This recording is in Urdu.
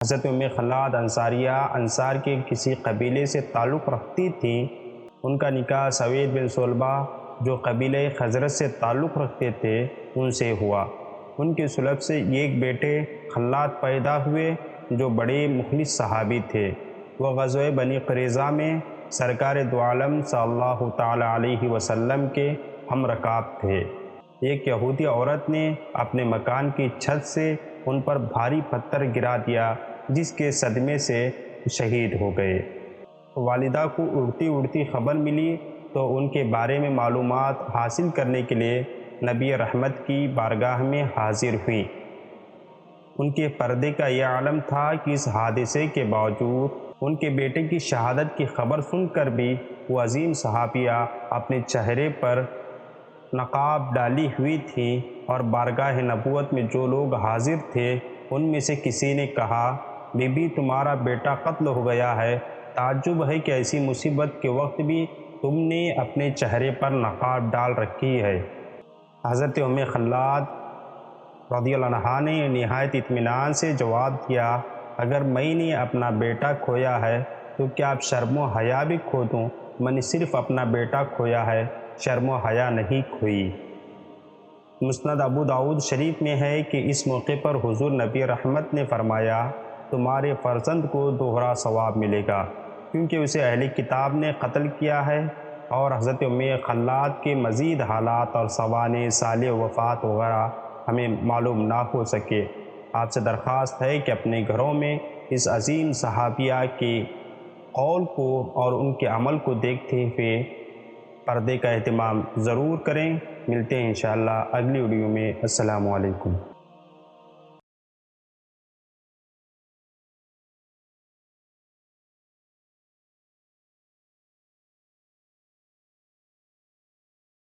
حضرت ام خلاد انصاریہ انصار کے کسی قبیلے سے تعلق رکھتی تھیں۔ ان کا نکاح سوید بن صلبہ جو قبیلہ خزرج سے تعلق رکھتے تھے ان سے ہوا۔ ان کے سلب سے ایک بیٹے خلاد پیدا ہوئے جو بڑے مخلص صحابی تھے۔ وہ غزوہ بنی قریظہ میں سرکار دو عالم صلی اللہ تعالی علیہ وسلم کے ہم رکاب تھے۔ ایک یہودی عورت نے اپنے مکان کی چھت سے ان پر بھاری پتھر گرا دیا جس کے صدمے سے شہید ہو گئے۔ والدہ کو اڑتی اڑتی خبر ملی تو ان کے بارے میں معلومات حاصل کرنے کے لیے نبی رحمت کی بارگاہ میں حاضر ہوئیں۔ ان کے پردے کا یہ عالم تھا کہ اس حادثے کے باوجود ان کے بیٹے کی شہادت کی خبر سن کر بھی وہ عظیم صحابیہ اپنے چہرے پر نقاب ڈالی ہوئی تھیں، اور بارگاہ نبوت میں جو لوگ حاضر تھے ان میں سے کسی نے کہا، بی بی تمہارا بیٹا قتل ہو گیا ہے، تعجب ہے کہ ایسی مصیبت کے وقت بھی تم نے اپنے چہرے پر نقاب ڈال رکھی ہے۔ حضرت ام خلاد رضی اللہ عنہا نے نہایت اطمینان سے جواب دیا، اگر میں نے اپنا بیٹا کھویا ہے تو کیا اب شرم و حیا بھی کھو دوں؟ میں نے صرف اپنا بیٹا کھویا ہے، شرم و حیا نہیں کھوئی۔ مسند ابو داؤد شریف میں ہے کہ اس موقع پر حضور نبی رحمت نے فرمایا، تمہارے فرزند کو دوہرا ثواب ملے گا کیونکہ اسے اہل کتاب نے قتل کیا ہے۔ اور حضرت ام خلاد کے مزید حالات اور سوانح سال وفات وغیرہ ہمیں معلوم نہ ہو سکے۔ آپ سے درخواست ہے کہ اپنے گھروں میں اس عظیم صحابیہ کے قول کو اور ان کے عمل کو دیکھتے ہوئے پردے کا اہتمام ضرور کریں۔ ملتے ہیں انشاءاللہ اگلی ویڈیو میں۔ السلام علیکم۔